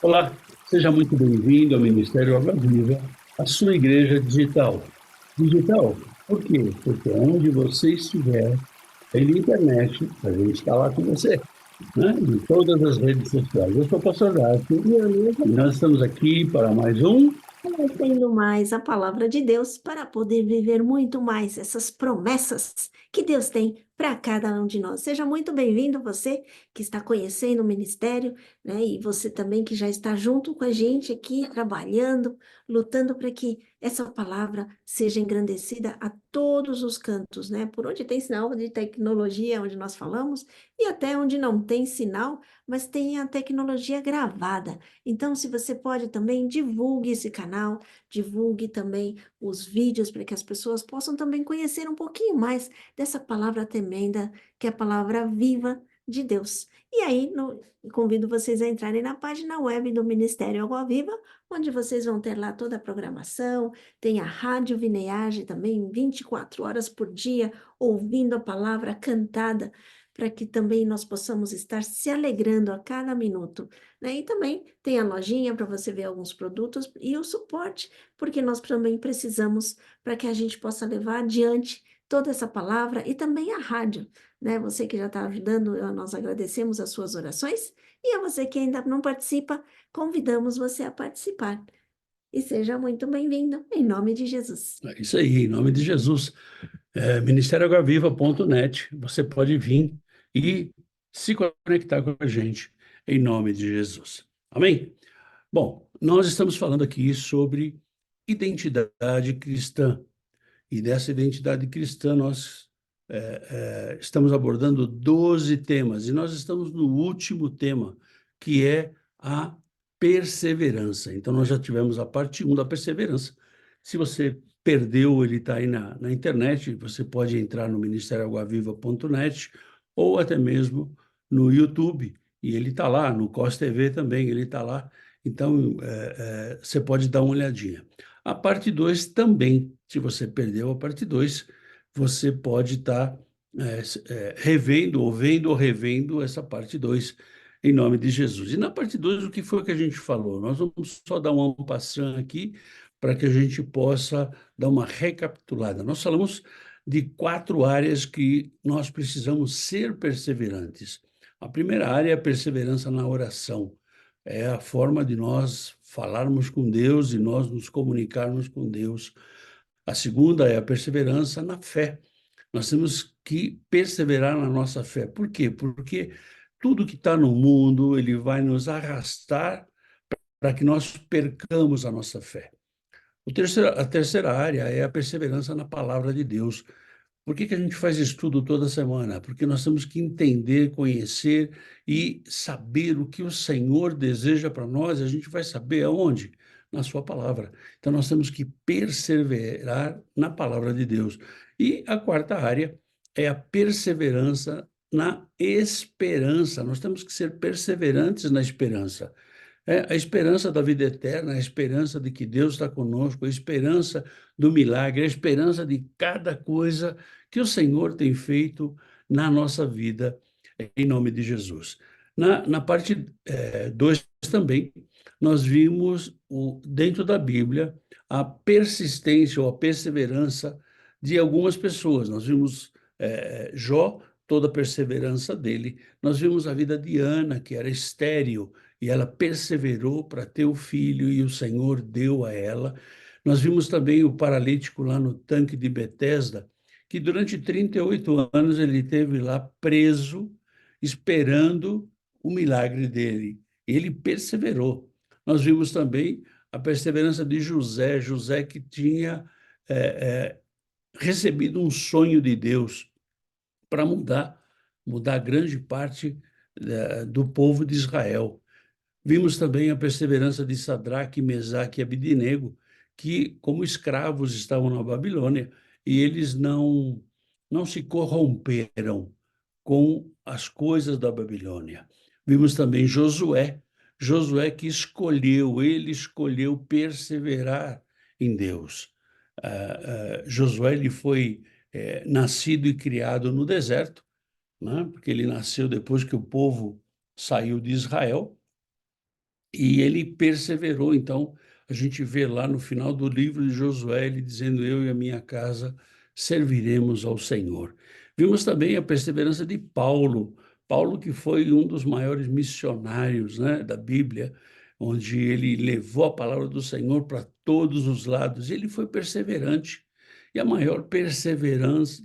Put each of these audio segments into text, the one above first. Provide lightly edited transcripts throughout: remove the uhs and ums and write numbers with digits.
Olá, seja muito bem-vindo ao Ministério Água Viva, a sua igreja digital. Digital, por quê? Porque onde você estiver, tem na internet, a gente está lá com você, né? Em todas as redes sociais. Eu sou o Pastor Dácio E eu mesmo e nós estamos aqui para mais um. conhecendo mais a palavra de Deus para poder viver muito mais essas promessas que Deus tem para cada um de nós. Seja muito bem-vindo, você que está conhecendo o ministério, né? E você também que já está junto com a gente aqui, trabalhando, lutando para que essa palavra seja engrandecida a todos os cantos, né? Por onde tem sinal de tecnologia, onde nós falamos, e até onde não tem sinal, mas tem a tecnologia gravada. Então, se você pode também, divulgue esse canal, divulgue também os vídeos para que as pessoas possam também conhecer um pouquinho mais dessa palavra tremenda, que é a palavra viva de Deus. E aí, convido vocês a entrarem na página web do Ministério Água Viva, onde vocês vão ter lá toda a programação, tem a Rádio Vineage também, 24 horas por dia, ouvindo a palavra cantada, para que também nós possamos estar se alegrando a cada minuto, né? E também tem a lojinha para você ver alguns produtos e o suporte, porque nós também precisamos para que a gente possa levar adiante toda essa palavra e também a rádio, né? Você que já está ajudando, nós agradecemos as suas orações e a você que ainda não participa, convidamos você a participar. E seja muito bem-vindo, em nome de Jesus. É isso aí, em nome de Jesus. Ministérioagaviva.net. Você pode vir e se conectar com a gente, em nome de Jesus. Amém? Bom, nós estamos falando aqui sobre identidade cristã. E dessa identidade cristã, nós estamos abordando 12 temas. E nós estamos no último tema, que é a perseverança. Então, nós já tivemos a parte 1 da perseverança. Se você perdeu, ele está aí na internet, você pode entrar no ministérioaguaviva.net ou até mesmo no YouTube. E ele está lá, no COS TV também, ele está lá. Então, você pode dar uma olhadinha. A parte 2 também, se você perdeu a parte 2, você pode estar revendo, ou vendo ou revendo essa parte 2 em nome de Jesus. E na parte 2 o que foi que a gente falou? Nós vamos só dar um passando aqui para que a gente possa dar uma recapitulada. Nós falamos de 4 áreas que nós precisamos ser perseverantes. A primeira área é a perseverança na oração. É a forma de nós falarmos com Deus e nós nos comunicarmos com Deus. A segunda é a perseverança na fé. Nós temos que perseverar na nossa fé. Por quê? Porque tudo que está no mundo, ele vai nos arrastar para que nós percamos a nossa fé. A terceira área é a perseverança na palavra de Deus. Por que a gente faz estudo toda semana? Porque nós temos que entender, conhecer e saber o que o Senhor deseja para nós. A gente vai saber aonde? Na sua palavra. Então, nós temos que perseverar na palavra de Deus. E a quarta área é a perseverança na esperança. Nós temos que ser perseverantes na esperança. É a esperança da vida eterna, a esperança de que Deus está conosco, a esperança do milagre, a esperança de cada coisa que o Senhor tem feito na nossa vida, em nome de Jesus. Na parte 2 também, nós vimos dentro da Bíblia a persistência ou a perseverança de algumas pessoas. Nós vimos Jó, toda a perseverança dele. Nós vimos a vida de Ana, que era estéril, e ela perseverou para ter o filho e o Senhor deu a ela. Nós vimos também o paralítico lá no tanque de Betesda, que durante 38 anos ele esteve lá preso, esperando o milagre dele. Ele perseverou. Nós vimos também a perseverança de José, José que tinha recebido um sonho de Deus para mudar grande parte do povo de Israel. Vimos também a perseverança de Sadraque, Mesaque e Abidnego, que, como escravos, estavam na Babilônia e eles não se corromperam com as coisas da Babilônia. Vimos também Josué, Josué que ele escolheu perseverar em Deus. Josué ele foi nascido e criado no deserto, né? Porque ele nasceu depois que o povo saiu de Israel, E ele perseverou. Então, a gente vê lá no final do livro de Josué, ele dizendo: Eu e a minha casa serviremos ao Senhor. Vimos também a perseverança de Paulo. Paulo, que foi um dos maiores missionários, né, da Bíblia, onde ele levou a palavra do Senhor para todos os lados. Ele foi perseverante. E a maior perseverança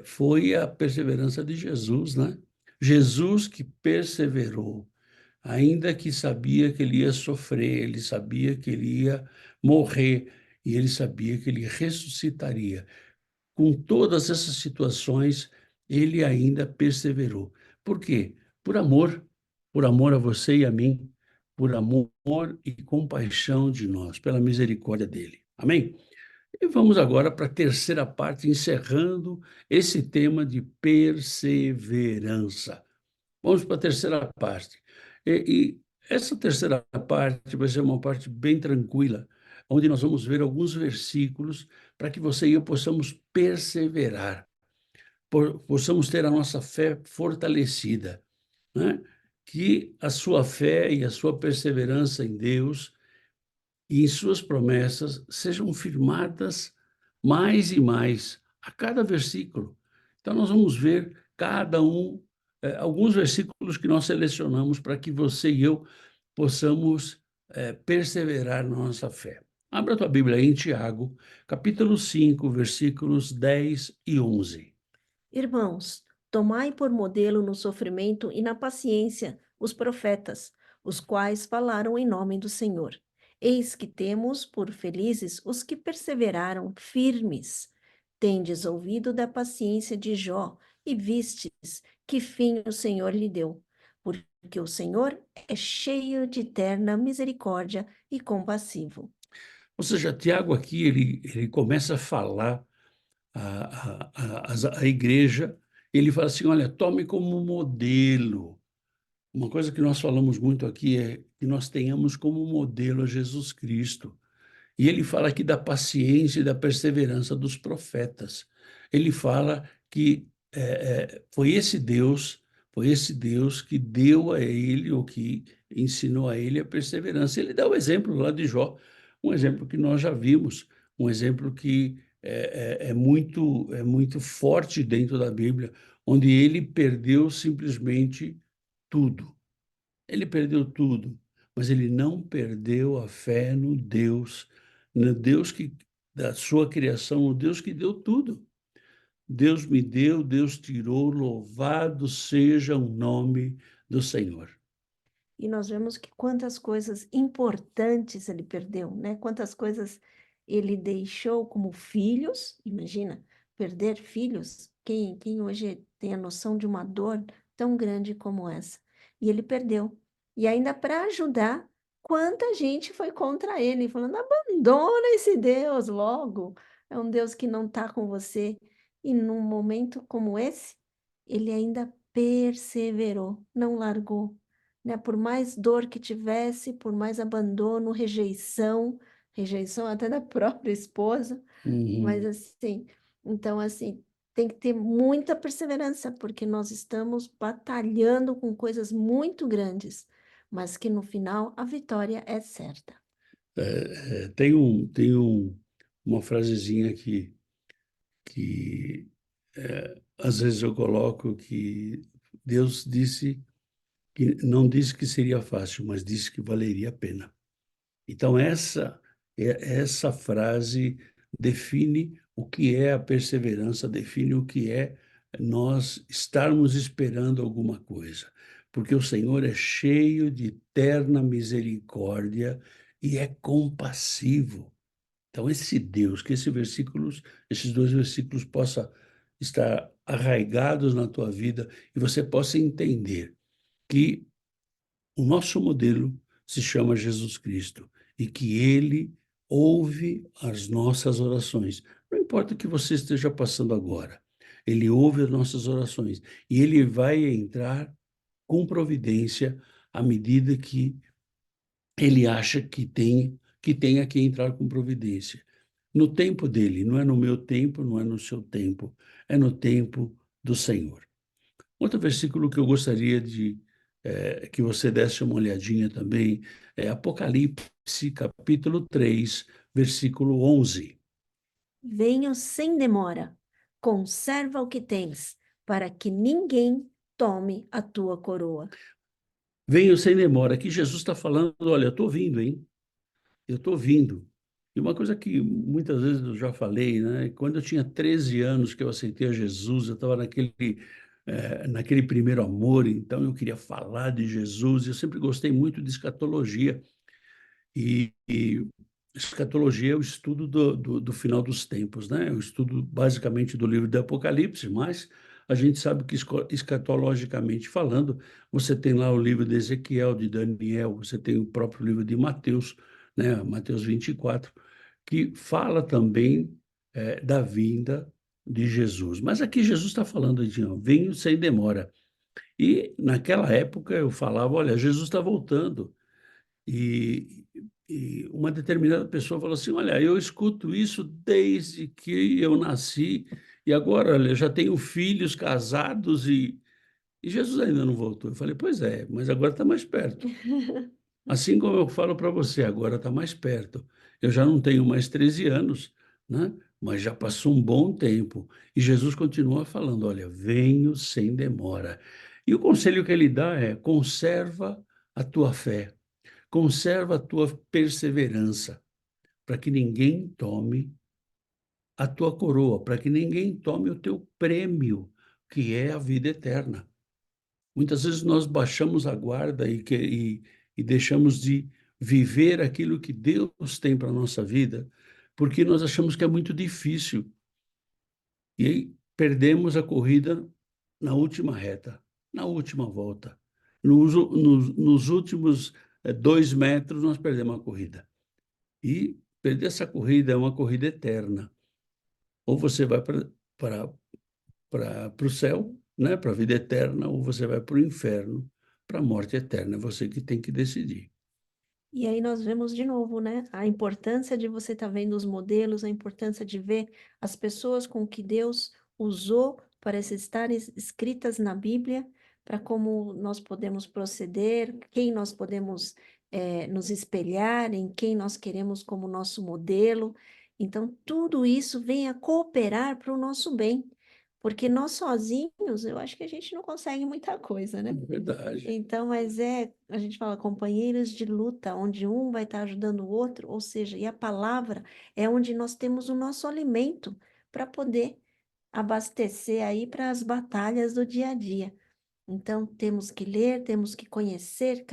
foi a perseverança de Jesus, né? Jesus que perseverou. Ainda que sabia que ele ia sofrer, ele sabia que ele ia morrer e ele sabia que ele ressuscitaria. Com todas essas situações, ele ainda perseverou. Por quê? Por amor a você e a mim, por amor e compaixão de nós, pela misericórdia dele. Amém? E vamos agora para a terceira parte, encerrando esse tema de perseverança. Vamos para a terceira parte. E essa terceira parte vai ser uma parte bem tranquila, onde nós vamos ver alguns versículos para que você e eu possamos perseverar, possamos ter a nossa fé fortalecida, né? Que a sua fé e a sua perseverança em Deus e em suas promessas sejam firmadas mais e mais a cada versículo. Então, nós vamos ver cada um, alguns versículos que nós selecionamos para que você e eu possamos perseverar na nossa fé. Abra a tua Bíblia aí em Tiago, capítulo 5, versículos 10 e 11. Irmãos, tomai por modelo no sofrimento e na paciência os profetas, os quais falaram em nome do Senhor. Eis que temos por felizes os que perseveraram firmes. Tendes ouvido da paciência de Jó e vistes que fim o Senhor lhe deu. Porque o Senhor é cheio de terna misericórdia e compassivo. Ou seja, Tiago aqui, ele começa a falar a igreja, ele fala assim, olha, tome como modelo. Uma coisa que nós falamos muito aqui é que nós tenhamos como modelo a Jesus Cristo. E ele fala aqui da paciência e da perseverança dos profetas. Ele fala que foi esse Deus que deu a ele, ou que ensinou a ele a perseverança. Ele dá o exemplo lá de Jó, um exemplo que nós já vimos, um exemplo que é muito forte dentro da Bíblia, onde ele perdeu simplesmente tudo. Ele perdeu tudo, mas ele não perdeu a fé no Deus que da sua criação, o Deus que deu tudo. Deus me deu, Deus tirou, louvado seja o nome do Senhor. E nós vemos que quantas coisas importantes ele perdeu, né? Quantas coisas ele deixou como filhos. Imagina, perder filhos. Quem hoje tem a noção de uma dor tão grande como essa? E ele perdeu. E ainda para ajudar, quanta gente foi contra ele, falando: abandona esse Deus logo. É um Deus que não está com você. E num momento como esse, ele ainda perseverou, não largou, né? Por mais dor que tivesse, por mais abandono, rejeição, rejeição até da própria esposa, mas Uhum. assim, então assim, tem que ter muita perseverança, porque nós estamos batalhando com coisas muito grandes, mas que no final a vitória é certa. Uma frasezinha que às vezes eu coloco que Deus disse que não disse que seria fácil, mas disse que valeria a pena. Então, essa frase define o que é a perseverança, define o que é nós estarmos esperando alguma coisa. Porque o Senhor é cheio de terna misericórdia e é compassivo. Então, esse Deus, que esses dois versículos possam estar arraigados na tua vida e você possa entender que o nosso modelo se chama Jesus Cristo e que ele ouve as nossas orações. Não importa o que você esteja passando agora, ele ouve as nossas orações e ele vai entrar com providência à medida que ele acha que tenha que entrar com providência. No tempo dele, não é no meu tempo, não é no seu tempo, é no tempo do Senhor. Outro versículo que eu gostaria que você desse uma olhadinha também, é Apocalipse, capítulo 3, versículo 11. Venho sem demora, conserva o que tens, para que ninguém tome a tua coroa. Venho sem demora. Aqui Jesus está falando, olha, eu estou vindo, hein? Eu estou vindo. E uma coisa que muitas vezes eu já falei, né? Quando eu tinha 13 anos que eu aceitei a Jesus, eu estava naquele primeiro amor, então eu queria falar de Jesus. Eu sempre gostei muito de escatologia. E escatologia é o estudo do final dos tempos, né? É o estudo basicamente do livro do Apocalipse, mas a gente sabe que escatologicamente falando, você tem lá o livro de Ezequiel, de Daniel, você tem o próprio livro de Mateus, né? Mateus 24, que fala também da vinda de Jesus. Mas aqui Jesus está falando de, ó, venho sem demora. E naquela época eu falava, olha, Jesus está voltando. E, e uma determinada pessoa falou assim: Olha, eu escuto isso desde que eu nasci, e agora, olha, eu já tenho filhos casados e Jesus ainda não voltou. Eu falei: Pois é, mas agora está mais perto. Assim como eu falo para você, agora está mais perto. Eu já não tenho mais 13 anos, né? Mas já passou um bom tempo. E Jesus continua falando: Olha, venho sem demora. E o conselho que ele dá é: conserva a tua fé. Conserva a tua perseverança, para que ninguém tome a tua coroa, para que ninguém tome o teu prêmio, que é a vida eterna. Muitas vezes nós baixamos a guarda e deixamos de viver aquilo que Deus tem para a nossa vida, porque nós achamos que é muito difícil. E aí perdemos a corrida na última reta, na última volta. Nos últimos 2 metros, nós perdemos a corrida. E perder essa corrida é uma corrida eterna. Ou você vai para o céu, né, para a vida eterna, ou você vai para o inferno, para a morte eterna. É você que tem que decidir. E aí nós vemos de novo, né, a importância de você estar vendo os modelos, a importância de ver as pessoas com que Deus usou para estarem escritas na Bíblia, para como nós podemos proceder, quem nós podemos nos espelhar, em quem nós queremos como nosso modelo. Então, tudo isso vem a cooperar para o nosso bem, porque nós sozinhos, eu acho que a gente não consegue muita coisa, É né? verdade. Então, a gente fala companheiros de luta, onde um vai estar ajudando o outro, ou seja, e a palavra é onde nós temos o nosso alimento para poder abastecer aí para as batalhas do dia a dia. Então, temos que ler, temos que conhecer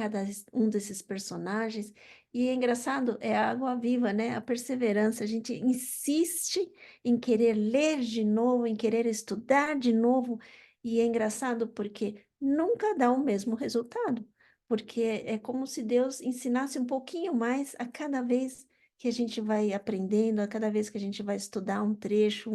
um desses personagens. E é engraçado, é a água viva, né? A perseverança. A gente insiste em querer ler de novo, em querer estudar de novo. E é engraçado porque nunca dá o mesmo resultado. Porque é como se Deus ensinasse um pouquinho mais a cada vez que a gente vai aprendendo, a cada vez que a gente vai estudar um trecho,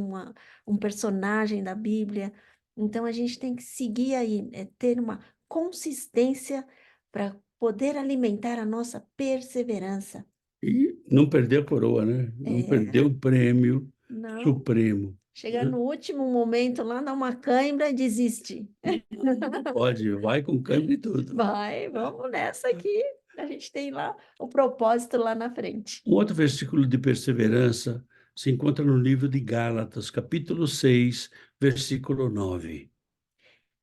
um personagem da Bíblia. Então, a gente tem que seguir aí, ter uma consistência para poder alimentar a nossa perseverança. E não perder a coroa, né? Não perder É, o prêmio não supremo, chegar né? no último momento lá, dá uma cãibra e desiste. Não pode, vai com câmbio e tudo. Vai, vamos nessa aqui. A gente tem lá o propósito lá na frente. Um outro versículo de perseverança se encontra no livro de Gálatas, capítulo 6, versículo 9.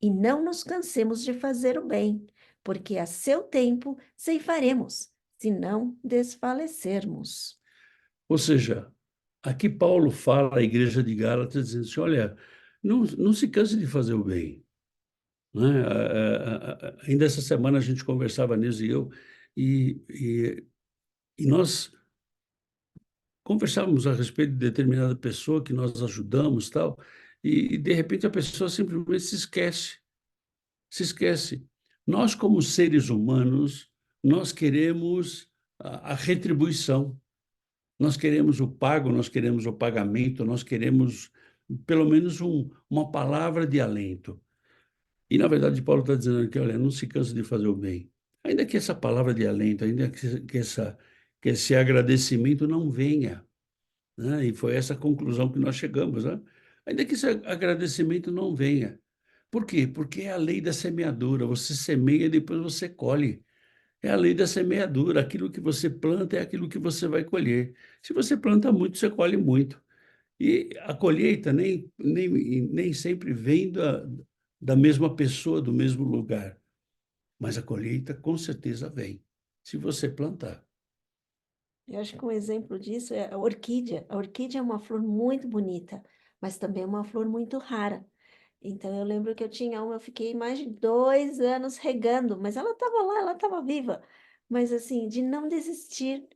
E não nos cansemos de fazer o bem, porque a seu tempo ceifaremos, se não desfalecermos. Ou seja, aqui Paulo fala à igreja de Gálatas dizendo assim, olha, não se canse de fazer o bem, né? Ainda essa semana a gente conversava nisso e, e, e nós conversávamos a respeito de determinada pessoa que nós ajudamos tal, e de repente a pessoa simplesmente se esquece. Nós, como seres humanos, nós queremos a retribuição. Nós queremos o pago, nós queremos o pagamento, nós queremos pelo menos uma palavra de alento. E, na verdade, Paulo está dizendo que, olha, não se canse de fazer o bem. Ainda que essa palavra de alento, ainda que esse agradecimento não venha, né? E foi essa conclusão que nós chegamos, né? Ainda que esse agradecimento não venha, Por quê? Porque é a lei da semeadura. Você semeia e depois você colhe. É a lei da semeadura. Aquilo que você planta é aquilo que você vai colher. Se você planta muito, você colhe muito. E a colheita nem sempre vem da mesma pessoa, do mesmo lugar. Mas a colheita com certeza vem, se você plantar. Eu acho que um exemplo disso é a orquídea. A orquídea é uma flor muito bonita, mas também é uma flor muito rara. Então eu lembro que eu tinha uma, eu fiquei mais de 2 anos regando, mas ela estava lá, ela estava viva. Mas assim, de não desistir.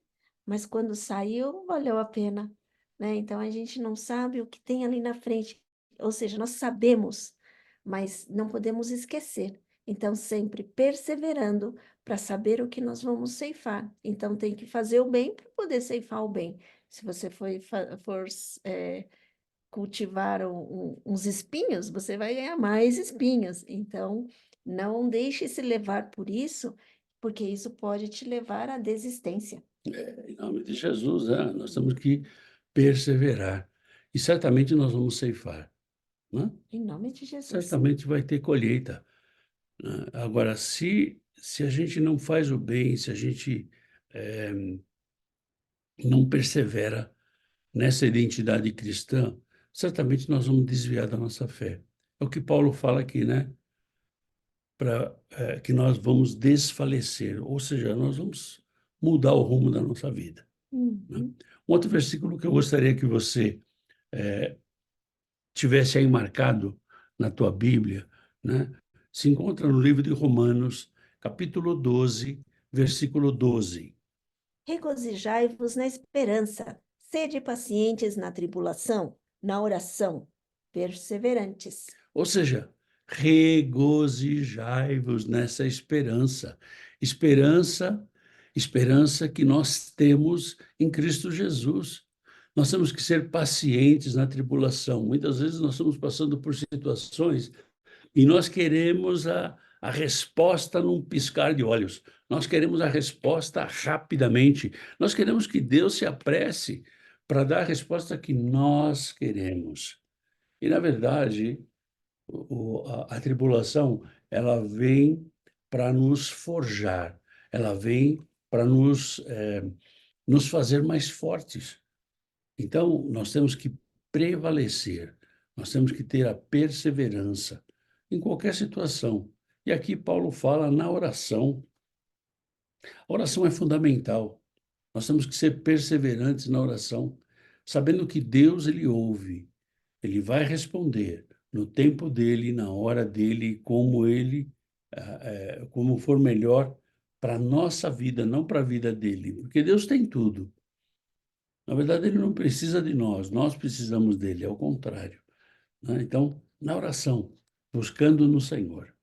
Mas quando saiu, valeu a pena, né? Então a gente não sabe o que tem ali na frente. Ou seja, nós sabemos, mas não podemos esquecer. Então, sempre perseverando para saber o que nós vamos ceifar. Então, tem que fazer o bem para poder ceifar o bem. Se você for cultivar uns espinhos, você vai ganhar mais espinhos. Então, não deixe se levar por isso, porque isso pode te levar à desistência. Em nome de Jesus, nós temos que perseverar. E certamente nós vamos ceifar, né? Em nome de Jesus. Certamente vai ter colheita, né? Agora, se a gente não faz o bem, se a gente não persevera nessa identidade cristã, certamente nós vamos desviar da nossa fé. É o que Paulo fala aqui, né? Que nós vamos desfalecer, ou seja, nós vamos mudar o rumo da nossa vida, né? Uhum. Um outro versículo que eu gostaria que você tivesse aí marcado na tua Bíblia, né? Se encontra no livro de Romanos, capítulo 12, versículo 12. Regozijai-vos na esperança, sede pacientes na tribulação, na oração, perseverantes. Ou seja, regozijai-vos nessa esperança. Esperança, esperança que nós temos em Cristo Jesus. Nós temos que ser pacientes na tribulação. Muitas vezes nós estamos passando por situações e nós queremos a resposta num piscar de olhos. Nós queremos a resposta rapidamente. Nós queremos que Deus se apresse para dar a resposta que nós queremos. E, na verdade, a tribulação, ela vem para nos forjar, ela vem para nos fazer mais fortes. Então, nós temos que prevalecer, nós temos que ter a perseverança em qualquer situação. E aqui Paulo fala na oração. A oração é fundamental. Nós temos que ser perseverantes na oração, sabendo que Deus, ele ouve, ele vai responder no tempo dele, na hora dele, como for melhor para a nossa vida, não para a vida dele, porque Deus tem tudo. Na verdade, ele não precisa de nós precisamos dele, é o contrário, né? Então, na oração, buscando no Senhor.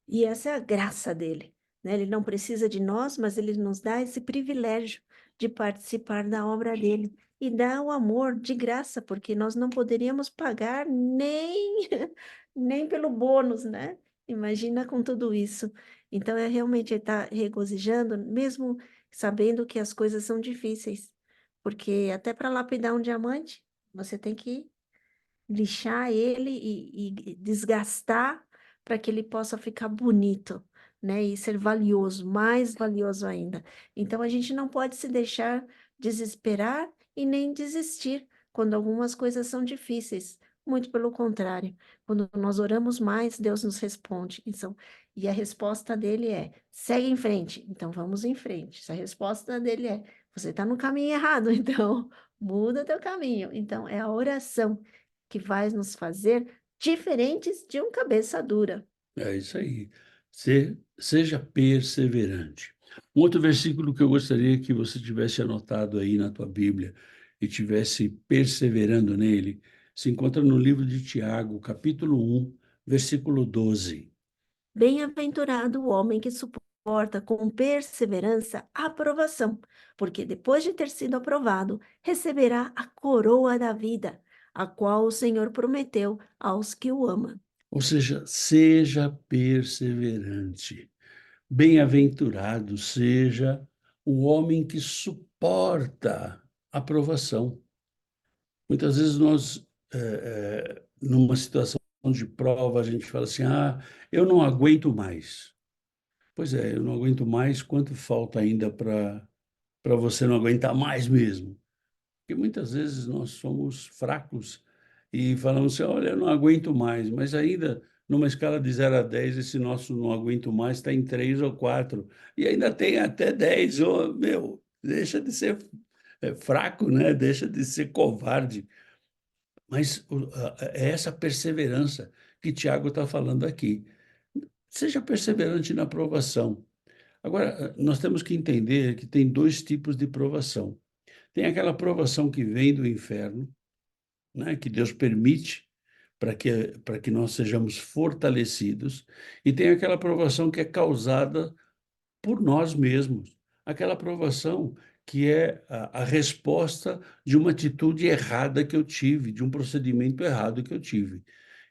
E essa é a graça dele, né? Ele não precisa de nós, mas ele nos dá esse privilégio de participar da obra dele e dá o amor de graça, porque nós não poderíamos pagar nem nem pelo bônus, né? Imagina com tudo isso. Então é realmente estar regozijando, mesmo sabendo que as coisas são difíceis, porque até para lapidar um diamante, você tem que lixar ele e desgastar para que ele possa ficar bonito, né? E ser valioso, mais valioso ainda. Então a gente não pode se deixar desesperar e nem desistir quando algumas coisas são difíceis. Muito pelo contrário, quando nós oramos mais, Deus nos responde. Então, e a resposta dele é: segue em frente. Então vamos em frente. Se a resposta dele é: você está no caminho errado, então muda teu caminho. Então é a oração que vai nos fazer diferentes de um cabeça dura. É isso aí. Seja perseverante. Um outro versículo que eu gostaria que você tivesse anotado aí na tua Bíblia e tivesse perseverando nele, se encontra no livro de Tiago, capítulo 1, versículo 12. Bem-aventurado o homem que suporta com perseverança a aprovação, porque depois de ter sido aprovado, receberá a coroa da vida, a qual o Senhor prometeu aos que o amam. Ou seja, seja perseverante. Bem-aventurado seja o homem que suporta a aprovação. Muitas vezes nós, numa situação de prova, a gente fala assim: ah, eu não aguento mais. Pois é, eu não aguento mais. Quanto falta ainda para você não aguentar mais mesmo? Porque muitas vezes nós somos fracos e falamos assim: olha, eu não aguento mais, mas ainda numa escala de 0 a 10, esse nosso não aguento mais está em 3 ou 4, e ainda tem até 10. Ô, meu, deixa de ser fraco, né? Deixa de ser covarde. Mas é essa perseverança que Tiago está falando aqui. Seja perseverante na provação. Agora, nós temos que entender que tem dois tipos de provação. Tem aquela provação que vem do inferno, né, que Deus permite para que nós sejamos fortalecidos, e tem aquela provação que é causada por nós mesmos, aquela provação que é a resposta de uma atitude errada que eu tive, de um procedimento errado que eu tive.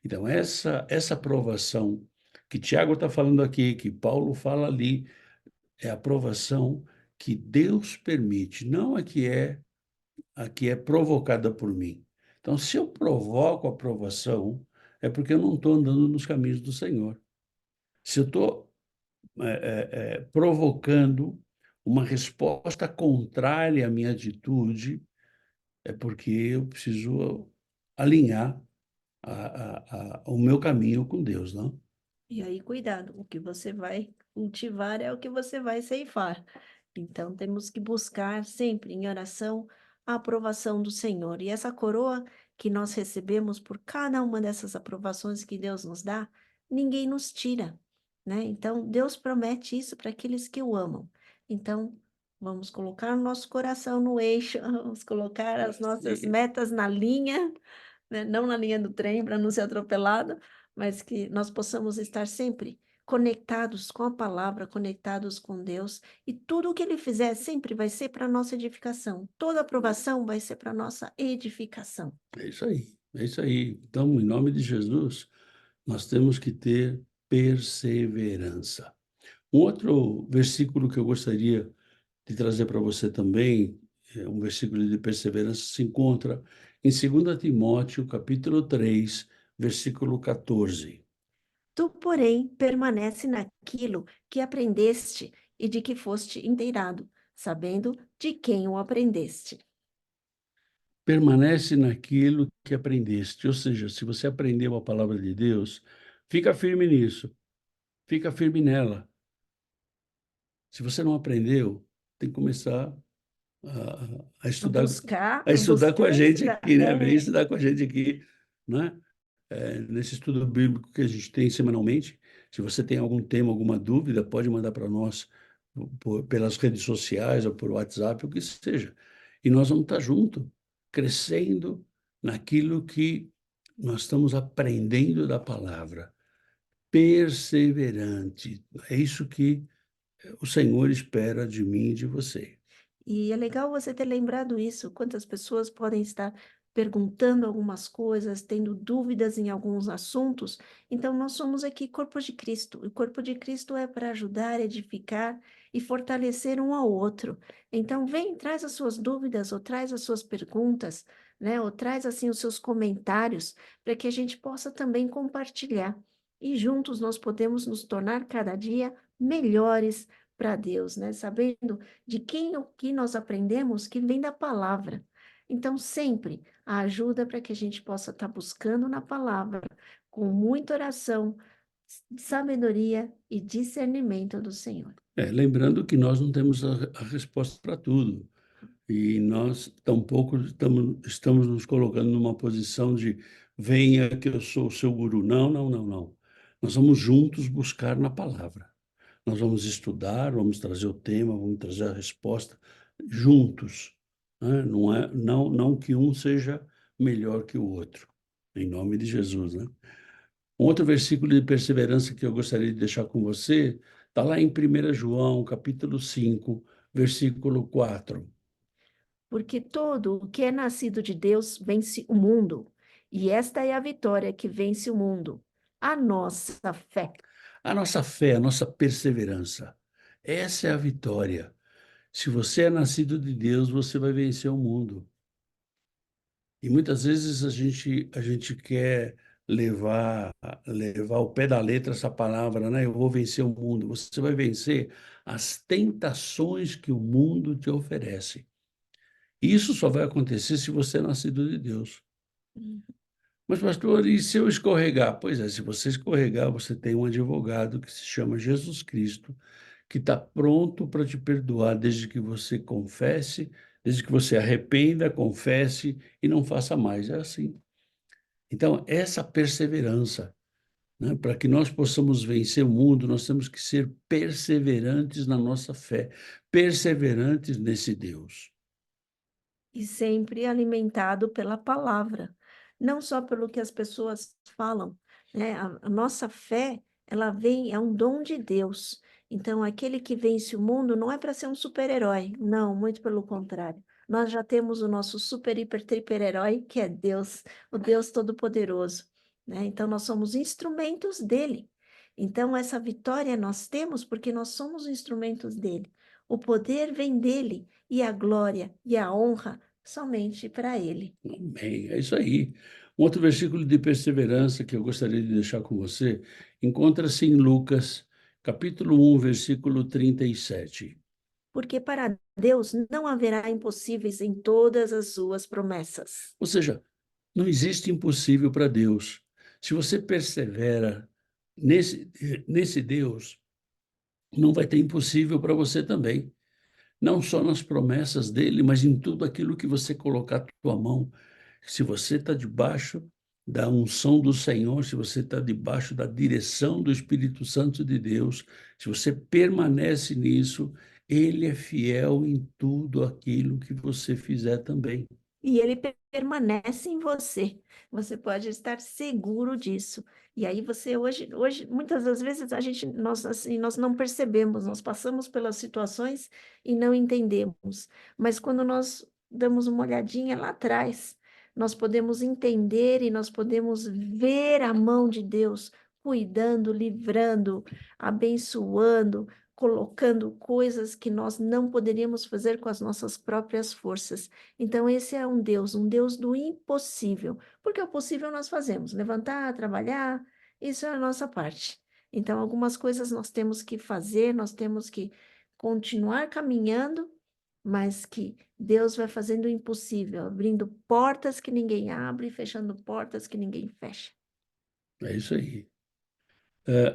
Então, essa provação que Tiago está falando aqui, que Paulo fala ali, é a provação que Deus permite, não a que é provocada por mim. Então, se eu provoco a provação, é porque eu não estou andando nos caminhos do Senhor. Se eu estou provocando uma resposta contrária à minha atitude, é porque eu preciso alinhar o meu caminho com Deus, não? E aí, cuidado, o que você vai cultivar é o que você vai ceifar. Então, temos que buscar sempre em oração a aprovação do Senhor. E essa coroa que nós recebemos por cada uma dessas aprovações que Deus nos dá, ninguém nos tira, né? Então, Deus promete isso para aqueles que o amam. Então, vamos colocar o nosso coração no eixo, vamos colocar as nossas Sim. metas na linha, né? Não na linha do trem para não ser atropelado, mas que nós possamos estar sempre conectados com a palavra, conectados com Deus, e tudo o que ele fizer sempre vai ser para nossa edificação. Toda aprovação vai ser para nossa edificação. É isso aí, é isso aí. Então, em nome de Jesus, nós temos que ter perseverança. Um outro versículo que eu gostaria de trazer para você também, um versículo de perseverança, se encontra em 2 Timóteo, capítulo 3, versículo 14. Tu, porém, permanece naquilo que aprendeste e de que foste inteirado, sabendo de quem o aprendeste. Permanece naquilo que aprendeste, ou seja, se você aprendeu a palavra de Deus, fica firme nisso, fica firme nela. Se você não aprendeu, tem que começar a A estudar, buscar, a a estudar com a buscar gente estudar. aqui, né? Vem É, estudar com a gente aqui, né? Nesse estudo bíblico que a gente tem semanalmente. Se você tem algum tema, alguma dúvida, pode mandar para nós pelas redes sociais ou por WhatsApp, o que seja. E nós vamos estar juntos, crescendo naquilo que nós estamos aprendendo da palavra. Perseverante. É isso que o Senhor espera de mim e de você. e é legal você ter lembrado isso. Quantas pessoas podem estar perguntando algumas coisas, tendo dúvidas em alguns assuntos. Então, nós somos aqui corpo de Cristo. O corpo de Cristo é para ajudar, edificar e fortalecer um ao outro. Então, vem, traz as suas dúvidas, ou traz as suas perguntas, né? Ou traz, assim, os seus comentários, para que a gente possa também compartilhar. E juntos nós podemos nos tornar cada dia melhores para Deus, né? Sabendo de quem o que nós aprendemos que vem da palavra. Então, sempre a ajuda para que a gente possa estar buscando na palavra, com muita oração, sabedoria e discernimento do Senhor. Lembrando que nós não temos a resposta para tudo. E nós tampouco estamos nos colocando numa posição de venha que eu sou o seu guru. Não, não, não, não. Nós vamos juntos buscar na palavra. Nós vamos estudar, vamos trazer o tema, vamos trazer a resposta juntos, né? Não que um seja melhor que o outro, em nome de Jesus, né? Um outro versículo de perseverança que eu gostaria de deixar com você está lá em 1 João, capítulo 5, versículo 4. Porque todo o que é nascido de Deus vence o mundo, e esta é a vitória que vence o mundo, a nossa fé. A nossa fé, a nossa perseverança, essa é a vitória. Se você é nascido de Deus, você vai vencer o mundo. E muitas vezes a gente quer levar, levar ao pé da letra essa palavra, né? Eu vou vencer o mundo. Você vai vencer as tentações que o mundo te oferece. Isso só vai acontecer se você é nascido de Deus. Mas, pastor, e se eu escorregar? Pois é, se você escorregar, você tem um advogado que se chama Jesus Cristo, que está pronto para te perdoar desde que você confesse, desde que você arrependa, confesse e não faça mais. É assim. Então, essa perseverança, né, para que nós possamos vencer o mundo, nós temos que ser perseverantes na nossa fé, perseverantes nesse Deus. E sempre alimentado pela palavra, não só pelo que as pessoas falam, né? A nossa fé, ela vem, é um dom de Deus. Então, aquele que vence o mundo não é para ser um super-herói, não, muito pelo contrário. Nós já temos o nosso super, hiper, triper-herói, que é Deus, o Deus Todo-Poderoso, né? Então, nós somos instrumentos dele. Então, essa vitória nós temos porque nós somos instrumentos dele. O poder vem dele e a glória e a honra somente para ele. Amém. É isso aí. Um outro versículo de perseverança que eu gostaria de deixar com você encontra-se em Lucas, capítulo 1, versículo 37. Porque para Deus não haverá impossíveis em todas as suas promessas. Ou seja, não existe impossível para Deus. Se você persevera nesse Deus, não vai ter impossível para você também. Não só nas promessas dele, mas em tudo aquilo que você colocar a tua mão. Se você está debaixo da unção do Senhor, se você está debaixo da direção do Espírito Santo de Deus, se você permanece nisso, ele é fiel em tudo aquilo que você fizer também. E ele permanece em você. Você pode estar seguro disso. E aí você hoje muitas das vezes nós assim, nós não percebemos, nós passamos pelas situações e não entendemos. Mas quando nós damos uma olhadinha lá atrás, nós podemos entender e nós podemos ver a mão de Deus cuidando, livrando, abençoando, colocando coisas que nós não poderíamos fazer com as nossas próprias forças. Então, esse é um Deus do impossível, porque o possível nós fazemos, levantar, trabalhar, isso é a nossa parte. Então, algumas coisas nós temos que fazer, nós temos que continuar caminhando, mas que Deus vai fazendo o impossível, abrindo portas que ninguém abre, fechando portas que ninguém fecha. É isso aí.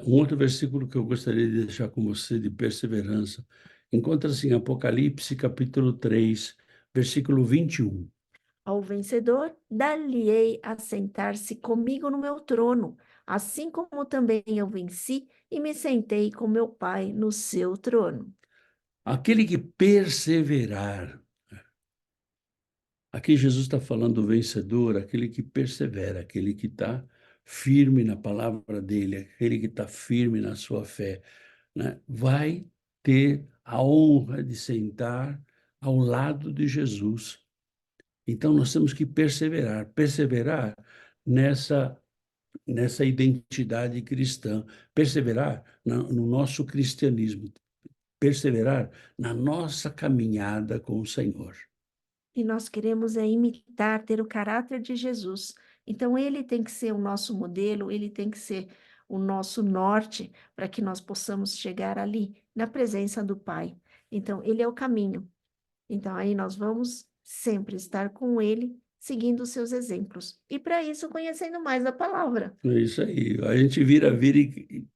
Um outro versículo que eu gostaria de deixar com você de perseverança encontra-se em Apocalipse, capítulo 3, versículo 21. Ao vencedor, dar-lhe-ei a sentar-se comigo no meu trono, assim como também eu venci e me sentei com meu Pai no seu trono. Aquele que perseverar. Aqui Jesus está falando do vencedor, aquele que persevera, aquele que está firme na palavra dele, aquele que está firme na sua fé, né? Vai ter a honra de sentar ao lado de Jesus. Então nós temos que perseverar, perseverar nessa identidade cristã, perseverar no nosso cristianismo, perseverar na nossa caminhada com o Senhor. E nós queremos imitar, ter o caráter de Jesus. Então, ele tem que ser o nosso modelo, ele tem que ser o nosso norte para que nós possamos chegar ali, na presença do Pai. Então, ele é o caminho. Então, aí nós vamos sempre estar com ele, seguindo os seus exemplos. E para isso, conhecendo mais a palavra. É isso aí. A gente vira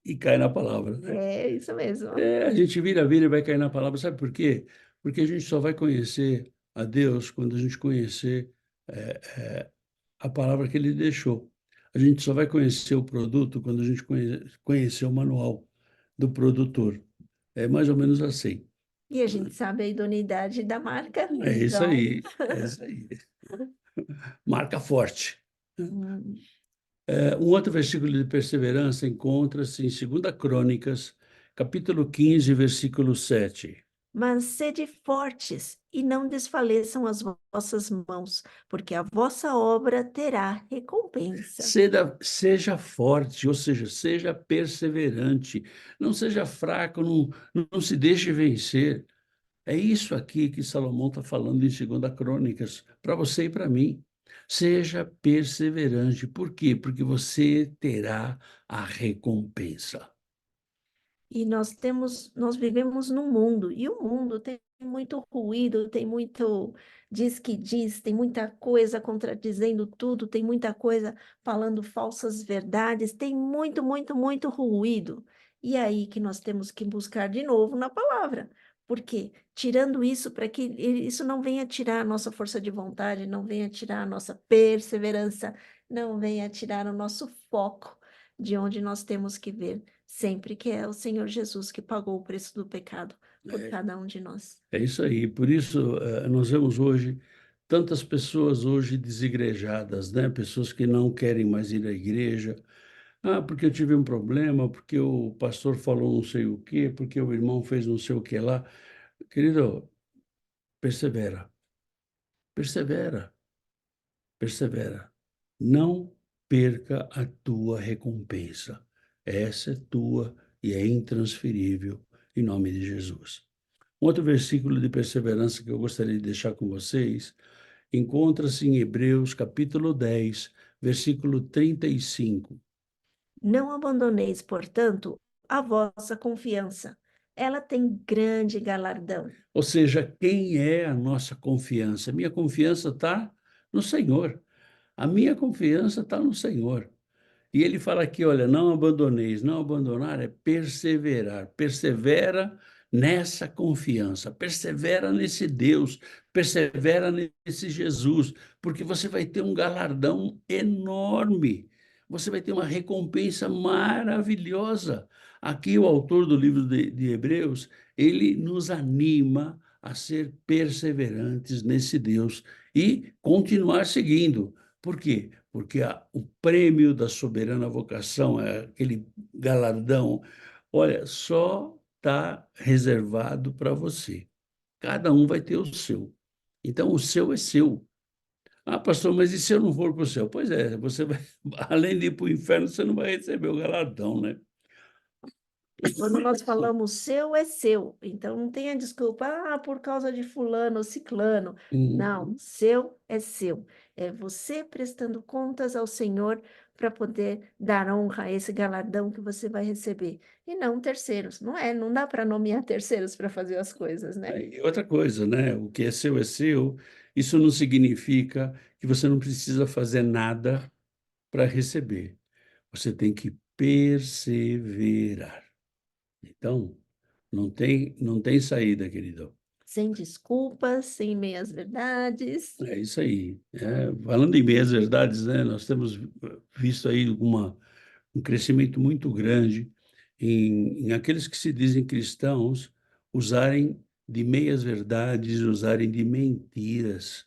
e cai na palavra, né? É isso mesmo. A gente vira e vai cair na palavra. Sabe por quê? Porque a gente só vai conhecer a Deus quando a gente conhecer é, é, a palavra que Ele deixou. A gente só vai conhecer o produto quando a gente conhecer o manual do produtor. É mais ou menos assim. E a gente sabe a idoneidade da marca, É isso então. aí. É isso aí. Marca forte. hum, Um outro versículo de perseverança encontra-se em 2 Crônicas, capítulo 15, versículo 7. Mas sede fortes e não desfaleçam as vossas mãos, porque a vossa obra terá recompensa. Seja forte, ou seja, seja perseverante, não seja fraco, não se deixe vencer. É isso aqui que Salomão está falando em 2 Crônicas, para você e para mim. Seja perseverante. Por quê? Porque você terá a recompensa. E nós vivemos num mundo, e o mundo tem muito ruído, tem muito diz que diz, tem muita coisa contradizendo tudo, tem muita coisa falando falsas verdades, tem muito, muito, muito ruído. E é aí que nós temos que buscar de novo na palavra. Por quê? Tirando isso, para que isso não venha tirar a nossa força de vontade, não venha tirar a nossa perseverança, não venha tirar o nosso foco de onde nós temos que ver sempre, que é o Senhor Jesus que pagou o preço do pecado por É, cada um de nós. é isso aí. Por isso, nós vemos hoje tantas pessoas hoje desigrejadas, né? Pessoas que não querem mais ir à igreja. Ah, porque eu tive um problema, porque o pastor falou não sei o quê, porque o irmão fez não sei o que lá. Querido, persevera, persevera, persevera. Não perca a tua recompensa. Essa é tua e é intransferível, em nome de Jesus. Um outro versículo de perseverança que eu gostaria de deixar com vocês encontra-se em Hebreus, capítulo 10, versículo 35. Não abandoneis, portanto, a vossa confiança. Ela tem grande galardão. Ou seja, quem é a nossa confiança? Minha confiança está no Senhor. A minha confiança está no Senhor. E ele fala aqui, olha, não abandoneis, não abandonar é perseverar. Persevera nessa confiança, persevera nesse Deus, persevera nesse Jesus, porque você vai ter um galardão enorme. Você vai ter uma recompensa maravilhosa. Aqui o autor do livro de Hebreus, ele nos anima a ser perseverantes nesse Deus e continuar seguindo. Por quê? Porque o prêmio da soberana vocação, aquele galardão, olha, só está reservado para você. Cada um vai ter o seu. Então, o seu é seu. Ah, pastor, mas e se eu não for para o céu? Pois é, você vai, além de ir para o inferno, você não vai receber o galardão, né? Quando nós falamos seu, é seu. Então não tenha desculpa, por causa de fulano ou ciclano. Não, seu é seu. É você prestando contas ao Senhor para poder dar honra a esse galardão que você vai receber. E não terceiros. Não é, não dá para nomear terceiros para fazer as coisas, né? E outra coisa, né? O que é seu é seu. Isso não significa que você não precisa fazer nada para receber. Você tem que perseverar. Então, não tem saída, querido. Sem desculpas, sem meias verdades. É isso aí. Falando em meias verdades, né? Nós temos visto aí um crescimento muito grande em aqueles que se dizem cristãos usarem de meias verdades, usarem de mentiras.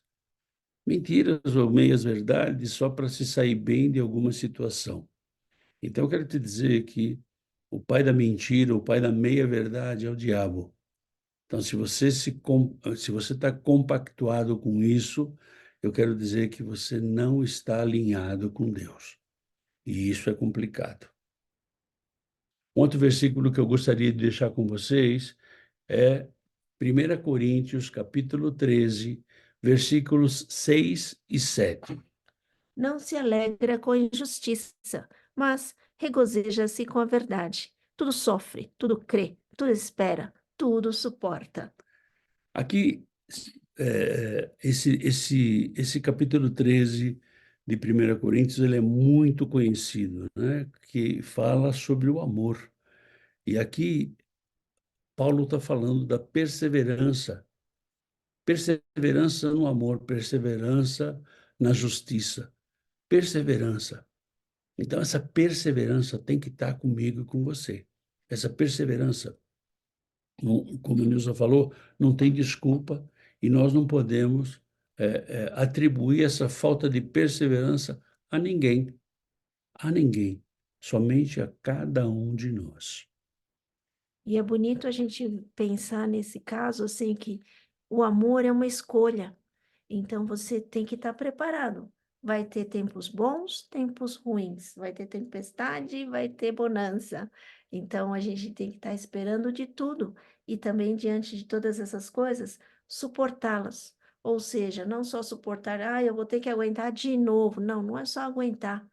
Mentiras ou meias verdades só para se sair bem de alguma situação. Então, eu quero te dizer que o pai da mentira, o pai da meia-verdade é o diabo. Então, se você está compactuado com isso, eu quero dizer que você não está alinhado com Deus. E isso é complicado. Um outro versículo que eu gostaria de deixar com vocês é 1 Coríntios, capítulo 13, versículos 6 e 7. Não se alegra com a injustiça, mas regozija-se com a verdade. Tudo sofre, tudo crê, tudo espera, tudo suporta. Aqui, esse capítulo 13 de 1 Coríntios, ele é muito conhecido, né? Que fala sobre o amor. E aqui, Paulo está falando da perseverança. Perseverança no amor, perseverança na justiça, perseverança. Então, essa perseverança tem que estar comigo e com você. Essa perseverança, como o Nilson falou, não tem desculpa e nós não podemos atribuir essa falta de perseverança a ninguém, somente a cada um de nós. E é bonito a gente pensar nesse caso assim que o amor é uma escolha. Então você tem que estar preparado. Vai ter tempos bons, tempos ruins, vai ter tempestade, vai ter bonança. Então a gente tem que estar esperando de tudo e também diante de todas essas coisas, suportá-las. Ou seja, não só suportar, eu vou ter que aguentar de novo. Não, não é só aguentar,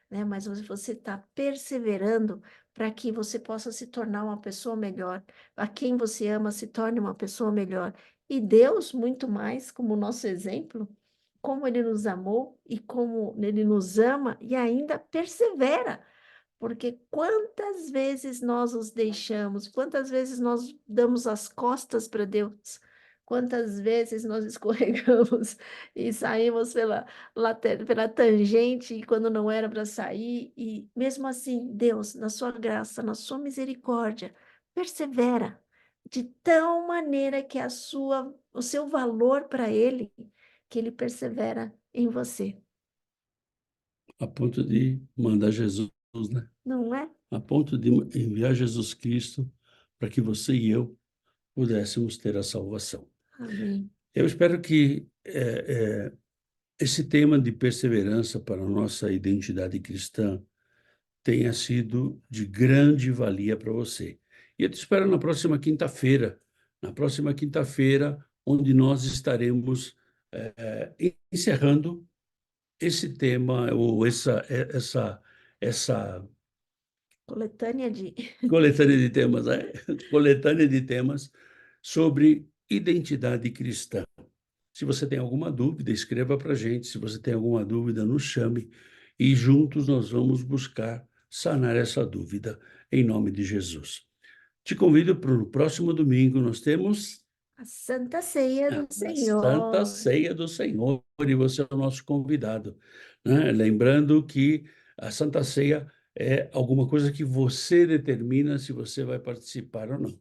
né? Mas você está perseverando para que você possa se tornar uma pessoa melhor. A quem você ama se torne uma pessoa melhor. E Deus, muito mais, como nosso exemplo, como Ele nos amou e como Ele nos ama e ainda persevera. Porque quantas vezes nós os deixamos, quantas vezes nós damos as costas para Deus, quantas vezes nós escorregamos e saímos pela tangente e quando não era para sair, e mesmo assim, Deus, na sua graça, na sua misericórdia, persevera de tal maneira que o seu valor para Ele, que Ele persevera em você, A ponto de mandar Jesus, né? não é? A ponto de enviar Jesus Cristo para que você e eu pudéssemos ter a salvação. Amém. Eu espero que esse tema de perseverança para a nossa identidade cristã tenha sido de grande valia para você. E eu te espero na próxima quinta-feira. Na próxima quinta-feira, onde nós estaremos encerrando esse tema, ou essa Coletânea de. coletânea de temas, coletânea de temas sobre identidade cristã. Se você tem alguma dúvida, escreva para a gente. Se você tem alguma dúvida, nos chame e juntos nós vamos buscar sanar essa dúvida em nome de Jesus. Te convido para o próximo domingo, nós temos A Santa Ceia a do Santa Senhor. Ceia do Senhor e você é o nosso convidado, né? Lembrando que a Santa Ceia é alguma coisa que você determina se você vai participar ou não.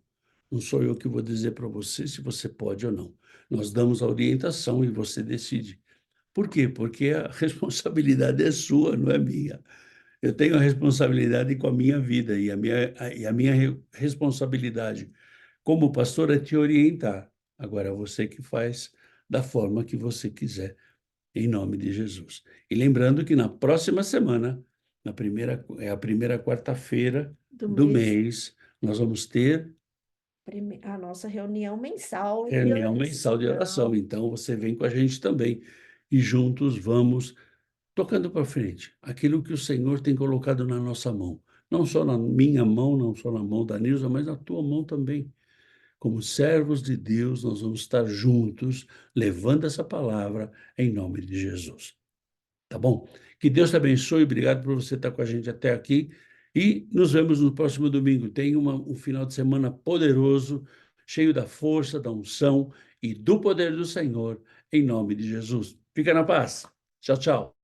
Não sou eu que vou dizer para você se você pode ou não. Nós damos a orientação e você decide. Por quê? Porque a responsabilidade é sua, não é minha. Eu tenho a responsabilidade com a minha vida e a minha responsabilidade como pastor é te orientar. Agora é você que faz da forma que você quiser, em nome de Jesus. E lembrando que na próxima semana, é a primeira quarta-feira Do do mês, mês, nós vamos ter a nossa reunião mensal de reunião mensal de oração. oração. Então você vem com a gente também e juntos vamos tocando para frente aquilo que o Senhor tem colocado na nossa mão. Não só na minha mão, não só na mão da Nilza, mas na tua mão também. Como servos de Deus, nós vamos estar juntos, levando essa palavra em nome de Jesus. Tá bom? Que Deus te abençoe, obrigado por você estar com a gente até aqui e nos vemos no próximo domingo. Tenha um final de semana poderoso, cheio da força, da unção e do poder do Senhor, em nome de Jesus. Fica na paz. Tchau, tchau.